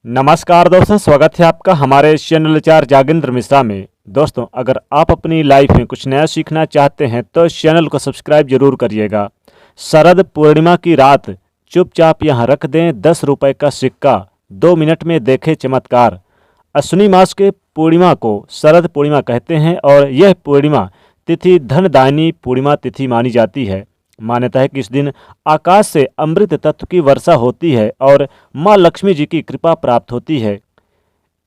नमस्कार दोस्तों, स्वागत है आपका हमारे चैनल चार जागेंद्र मिश्रा में। दोस्तों, अगर आप अपनी लाइफ में कुछ नया सीखना चाहते हैं तो इस चैनल को सब्सक्राइब जरूर करिएगा। शरद पूर्णिमा की रात चुपचाप यहाँ रख दें 10 रुपए का सिक्का, 2 मिनट में देखें चमत्कार। अश्विनी मास के पूर्णिमा को शरद पूर्णिमा कहते हैं और यह पूर्णिमा तिथि धनदायिनी पूर्णिमा तिथि मानी जाती है। मान्यता है कि इस दिन आकाश से अमृत तत्व की वर्षा होती है और माँ लक्ष्मी जी की कृपा प्राप्त होती है।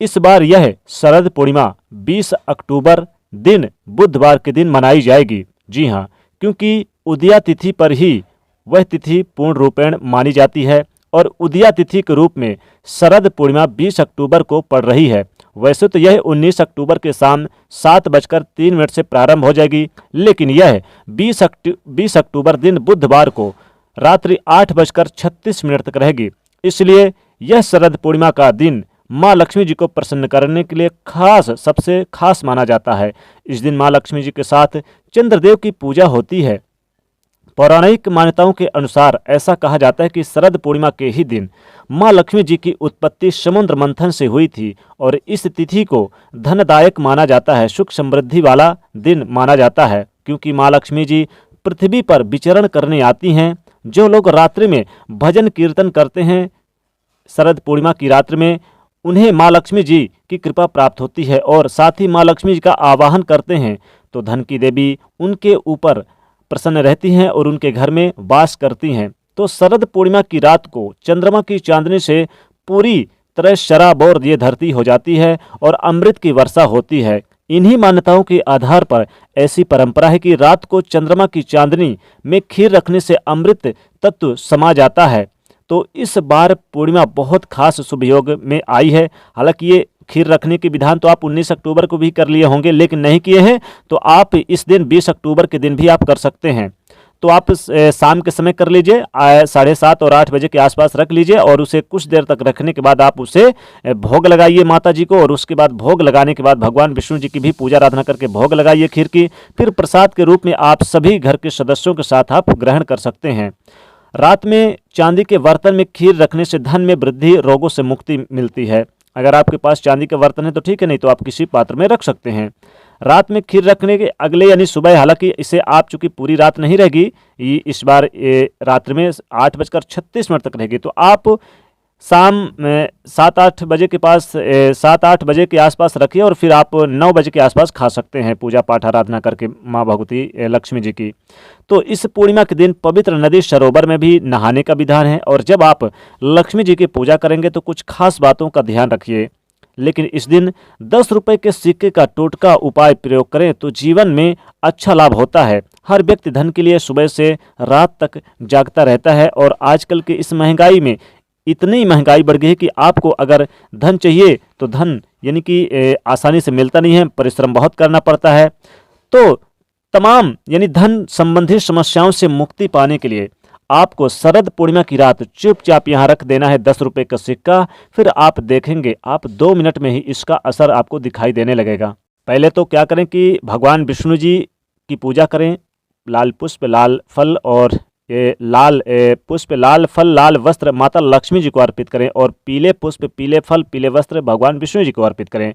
इस बार यह शरद पूर्णिमा 20 अक्टूबर दिन बुधवार के दिन मनाई जाएगी। जी हाँ, क्योंकि उदया तिथि पर ही वह तिथि पूर्ण रूपेण मानी जाती है और उदया तिथि के रूप में शरद पूर्णिमा 20 अक्टूबर को पड़ रही है। वैसे तो यह 19 अक्टूबर के शाम 7:03 से प्रारंभ हो जाएगी, लेकिन यह 20 अक्टूबर दिन बुधवार को रात्रि 8:36 तक रहेगी। इसलिए यह शरद पूर्णिमा का दिन माँ लक्ष्मी जी को प्रसन्न करने के लिए सबसे खास माना जाता है। इस दिन माँ लक्ष्मी जी के साथ चंद्रदेव की पूजा होती है। पौराणिक मान्यताओं के अनुसार ऐसा कहा जाता है कि शरद पूर्णिमा के ही दिन माँ लक्ष्मी जी की उत्पत्ति समुद्र मंथन से हुई थी और इस तिथि को धनदायक माना जाता है, सुख समृद्धि वाला दिन माना जाता है, क्योंकि माँ लक्ष्मी जी पृथ्वी पर विचरण करने आती हैं। जो लोग रात्रि में भजन कीर्तन करते हैं शरद पूर्णिमा की रात्रि में, उन्हें माँ लक्ष्मी जी की कृपा प्राप्त होती है और साथ ही माँ लक्ष्मी जी का आवाहन करते हैं तो धन की देवी उनके ऊपर प्रसन्न रहती हैं और उनके घर में वास करती हैं। तो शरद पूर्णिमा की रात को चंद्रमा की चांदनी से पूरी तरह शराबोर ये धरती हो जाती है और अमृत की वर्षा होती है। इन्हीं मान्यताओं के आधार पर ऐसी परंपरा है कि रात को चंद्रमा की चांदनी में खीर रखने से अमृत तत्व समा जाता है। तो इस बार पूर्णिमा बहुत खास शुभ योग में आई है। हालांकि ये खीर रखने के विधान तो आप 19 अक्टूबर को भी कर लिए होंगे, लेकिन नहीं किए हैं तो आप इस दिन 20 अक्टूबर के दिन भी आप कर सकते हैं। तो आप शाम के समय कर लीजिए, 7:30 और 8 बजे के आसपास रख लीजिए और उसे कुछ देर तक रखने के बाद आप उसे भोग लगाइए माता जी को, और उसके बाद भोग लगाने के बाद भगवान विष्णु जी की भी पूजा आराधना करके भोग लगाइए खीर की। फिर प्रसाद के रूप में आप सभी घर के सदस्यों के साथ आप ग्रहण कर सकते हैं। रात में चांदी के बर्तन में खीर रखने से धन में वृद्धि, रोगों से मुक्ति मिलती है। अगर आपके पास चांदी का बर्तन है तो ठीक है, नहीं तो आप किसी पात्र में रख सकते हैं। रात में खीर रखने के अगले यानी सुबह, हालांकि इसे आप चूंकि पूरी रात नहीं रहेगी, इस बार रात्रि में 8:36 तक रहेगी, तो आप शाम 7-8 बजे के पास 7-8 बजे के आसपास रखिए और फिर आप 9 बजे के आसपास खा सकते हैं पूजा पाठ आराधना करके माँ भगवती लक्ष्मी जी की। तो इस पूर्णिमा के दिन पवित्र नदी सरोवर में भी नहाने का विधान है और जब आप लक्ष्मी जी की पूजा करेंगे तो कुछ खास बातों का ध्यान रखिए। लेकिन इस दिन 10 रुपए के सिक्के का टोटका उपाय प्रयोग करें तो जीवन में अच्छा लाभ होता है। हर व्यक्ति धन के लिए सुबह से रात तक जागता रहता है और आजकल के इस महंगाई में इतनी महंगाई बढ़ गई है कि आपको अगर धन चाहिए तो धन यानी कि आसानी से मिलता नहीं है, परिश्रम बहुत करना पड़ता है। तो तमाम यानी धन संबंधी समस्याओं से मुक्ति पाने के लिए आपको शरद पूर्णिमा की रात चुपचाप यहाँ रख देना है 10 रुपए का सिक्का। फिर आप देखेंगे आप 2 मिनट में ही इसका असर आपको दिखाई देने लगेगा। पहले तो क्या करें कि भगवान विष्णु जी की पूजा करें, लाल पुष्प, लाल फल और लाल पुष्प, लाल फल, लाल वस्त्र माता लक्ष्मी जी को अर्पित करें और पीले पुष्प, पीले फल, पीले वस्त्र भगवान विष्णु जी को अर्पित करें।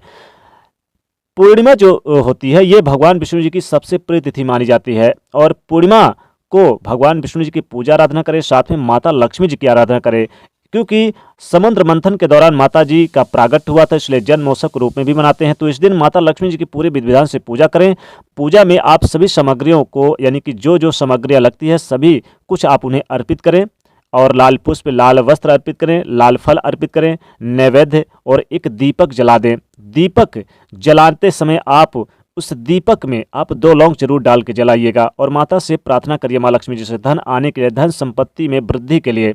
पूर्णिमा जो होती है ये भगवान विष्णु जी की सबसे प्रिय तिथि मानी जाती है और पूर्णिमा को भगवान विष्णु जी की पूजा आराधना करें, साथ में माता लक्ष्मी जी की आराधना करें, क्योंकि समुद्र मंथन के दौरान माता जी का प्रागट्य हुआ था, इसलिए जन्मोत्सव के रूप में भी मनाते हैं। तो इस दिन माता लक्ष्मी जी की पूरे विधि विधान से पूजा करें। पूजा में आप सभी सामग्रियों को यानी कि जो जो सामग्रियाँ लगती है सभी कुछ आप उन्हें अर्पित करें और लाल पुष्प, लाल वस्त्र अर्पित करें, लाल फल अर्पित करें, नैवेद्य और एक दीपक जला दें। दीपक जलाते समय आप उस दीपक में आप 2 लौंग जरूर डाल के जलाइएगा और माता से प्रार्थना करिए माँ लक्ष्मी जी से धन आने के लिए, धन संपत्ति में वृद्धि के लिए।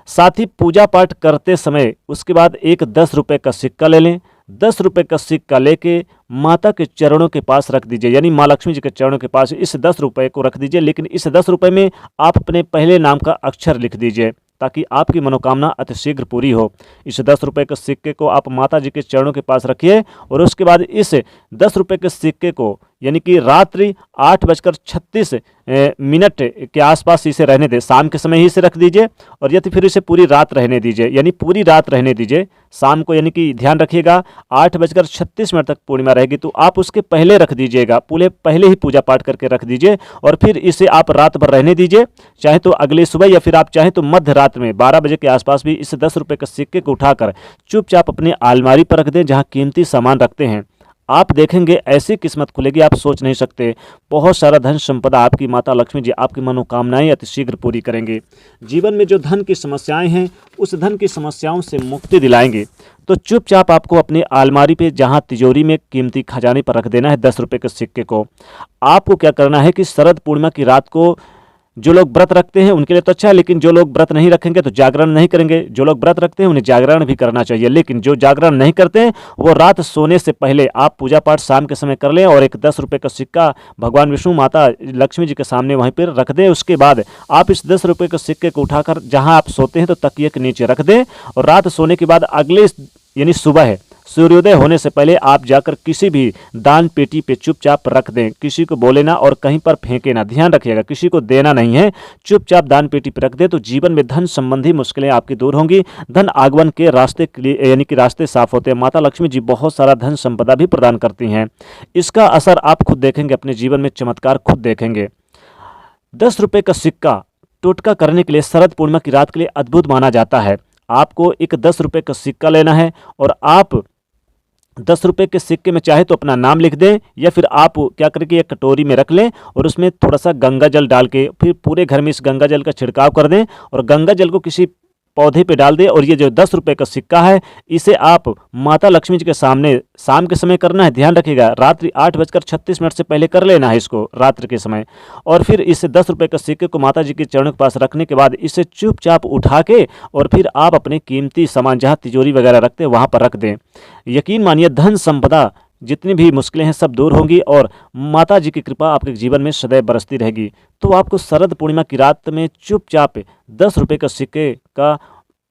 साथ ही पूजा पाठ करते समय उसके बाद एक 10 रुपए का सिक्का ले लें। 10 रुपए का सिक्का लेके माता के चरणों के पास रख दीजिए, यानी माँ लक्ष्मी जी के चरणों के पास इस 10 रुपए को रख दीजिए। लेकिन इस 10 रुपए में आप अपने पहले नाम का अक्षर लिख दीजिए ताकि आपकी मनोकामना अतिशीघ्र पूरी हो। इस 10 रुपए के सिक्के को आप माता जी के चरणों के पास रखिए और उसके बाद इस 10 रुपए के सिक्के को यानी कि रात्रि 8:36 के आसपास इसे रहने दें। शाम के समय ही इसे रख दीजिए और या तो फिर इसे पूरी रात रहने दीजिए, यानी पूरी रात रहने दीजिए। शाम को यानी कि ध्यान रखिएगा 8:36 तक पूर्णिमा रहेगी, तो आप उसके पहले रख दीजिएगा, पूरे पहले ही पूजा पाठ करके रख दीजिए और फिर इसे आप रात भर रहने दीजिए। चाहे तो अगली सुबह या फिर आप चाहें तो मध्य रात में 12 बजे के आसपास भी इस 10 रुपये के सिक्के को उठाकर चुपचाप अपनी अलमारी पर रख दें, जहाँ कीमती सामान रखते हैं। आप देखेंगे ऐसी किस्मत खुलेगी आप सोच नहीं सकते। बहुत सारा धन संपदा आपकी माता लक्ष्मी जी आपकी मनोकामनाएं अतिशीघ्र पूरी करेंगे। जीवन में जो धन की समस्याएं हैं उस धन की समस्याओं से मुक्ति दिलाएंगे। तो चुपचाप आपको अपनी अलमारी पे जहां तिजोरी में कीमती खजाने पर रख देना है 10 रुपये के सिक्के को। आपको क्या करना है कि शरद पूर्णिमा की रात को जो लोग व्रत रखते हैं उनके लिए तो अच्छा है, लेकिन जो लोग व्रत नहीं रखेंगे तो जागरण नहीं करेंगे। जो लोग व्रत रखते हैं उन्हें जागरण भी करना चाहिए, लेकिन जो जागरण नहीं करते हैं वो रात सोने से पहले आप पूजा पाठ शाम के समय कर लें और एक 10 रुपये का सिक्का भगवान विष्णु माता लक्ष्मी जी के सामने वहीं पर रख दें। उसके बाद आप इस 10 रुपये के सिक्के को उठाकर जहाँ आप सोते हैं तो तकिए के नीचे रख दें और रात सोने के बाद अगले यानी सुबह है सूर्योदय होने से पहले आप जाकर किसी भी दान पेटी पे चुपचाप रख दें। किसी को बोले ना और कहीं पर फेंके ना, ध्यान रखिएगा किसी को देना नहीं है। चुपचाप दान पेटी पे रख दें तो जीवन में धन संबंधी मुश्किलें आपकी दूर होंगी। धन आगमन के रास्ते यानी कि रास्ते साफ होते हैं। माता लक्ष्मी जी बहुत सारा धन संपदा भी प्रदान करती हैं। इसका असर आप खुद देखेंगे, अपने जीवन में चमत्कार खुद देखेंगे। 10 रुपये का सिक्का टोटका करने के लिए शरद पूर्णिमा की रात के लिए अद्भुत माना जाता है। आपको एक 10 रुपये का सिक्का लेना है और आप 10 रुपये के सिक्के में चाहे तो अपना नाम लिख दें या फिर आप क्या करें कि एक कटोरी में रख लें और उसमें थोड़ा सा गंगा जल डाल के फिर पूरे घर में इस गंगा जल का छिड़काव कर दें और गंगा जल को किसी पौधे पे डाल दें। और ये जो 10 रुपये का सिक्का है इसे आप माता लक्ष्मी जी के सामने शाम के समय करना है। ध्यान रखिएगा रात्रि 8:36 से पहले कर लेना है इसको रात्रि के समय। और फिर इस 10 रुपये का सिक्के को माता जी के चरणों के पास रखने के बाद इसे चुपचाप उठा के और फिर आप अपने कीमती सामान जहाँ तिजोरी वगैरह रखते हैं वहाँ पर रख दें। यकीन मानिए धन संपदा जितनी भी मुश्किलें हैं सब दूर होंगी और माता जी की कृपा आपके जीवन में सदैव बरसती रहेगी। तो आपको शरद पूर्णिमा की रात में चुपचाप 10 रुपये का सिक्के का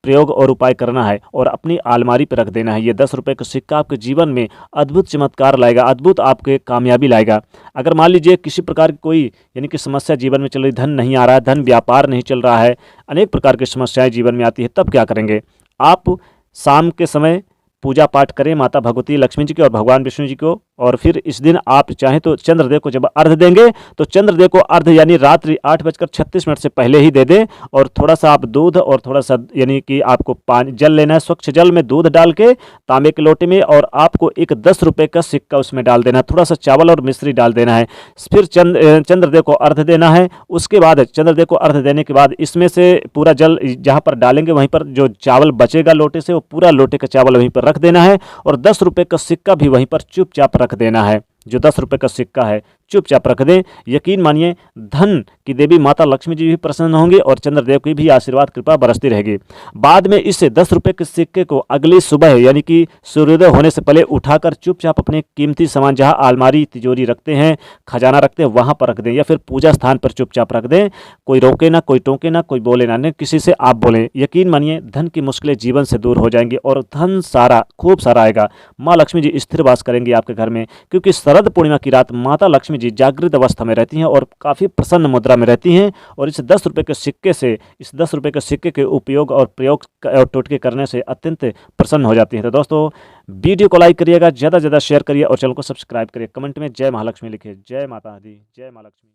प्रयोग और उपाय करना है और अपनी अलमारी पर रख देना है। ये 10 रुपये का सिक्का आपके जीवन में अद्भुत चमत्कार लाएगा, अद्भुत आपके कामयाबी लाएगा। अगर मान लीजिए किसी प्रकार की कोई यानी कि समस्या जीवन में चल रही, धन नहीं आ रहा है, धन व्यापार नहीं चल रहा है, अनेक प्रकार की समस्याएं जीवन में आती है, तब क्या करेंगे? आप शाम के समय पूजा पाठ करें माता भगवती लक्ष्मी जी की और भगवान विष्णु जी को। और फिर इस दिन आप चाहें तो चंद्रदेव को जब अर्घ देंगे तो चंद्रदेव को अर्घ यानी रात्रि 8:36 से पहले ही दे दें। और थोड़ा सा आप दूध और थोड़ा सा यानी कि आपको पानी जल लेना है, स्वच्छ जल में दूध डाल के तांबे के लोटे में, और आपको एक 10 रुपये का सिक्का उसमें डाल देना है, थोड़ा सा चावल और मिश्री डाल देना है। फिर चंद्रदेव को अर्घ देना है। उसके बाद चंद्रदेव को अर्घ देने के बाद इसमें से पूरा जल जहाँ पर डालेंगे वहीं पर जो चावल बचेगा लोटे से वो पूरा लोटे का चावल वहीं पर रख देना है और 10 रुपये का सिक्का भी वहीं पर चुपचाप रख देना है। जो 10 रुपये का सिक्का है चुपचाप रख दें। यकीन मानिए धन की देवी माता लक्ष्मी जी भी प्रसन्न होंगी और चंद्रदेव की भी आशीर्वाद कृपा बरसती रहेगी। बाद में इस 10 रुपये के सिक्के को अगली सुबह यानी कि सूर्योदय होने से पहले उठाकर चुपचाप अपने कीमती सामान जहां अलमारी तिजोरी रखते हैं, खजाना रखते हैं, वहां पर रख दें या फिर पूजा स्थान पर चुपचाप रख दें। कोई रोके ना, कोई टोके ना, कोई बोले ना, नहीं किसी से आप बोलें। यकीन मानिए धन की मुश्किलें जीवन से दूर हो जाएंगी और धन सारा खूब सारा आएगा। माँ लक्ष्मी जी स्थिर वास करेंगी आपके घर में, क्योंकि शरद पूर्णिमा की रात माता लक्ष्मी जी जागृत अवस्था में रहती हैं और काफ़ी प्रसन्न मुद्रा में रहती हैं। और इस 10 रुपये के सिक्के से, इस 10 रुपये के सिक्के के उपयोग और प्रयोग और टोटके करने से अत्यंत प्रसन्न हो जाती हैं। तो दोस्तों वीडियो को लाइक करिएगा, ज़्यादा से ज़्यादा शेयर करिए और चैनल को सब्सक्राइब करिए। कमेंट में जय महालक्ष्मी लिखिए। जय माता दी, जय माँ लक्ष्मी।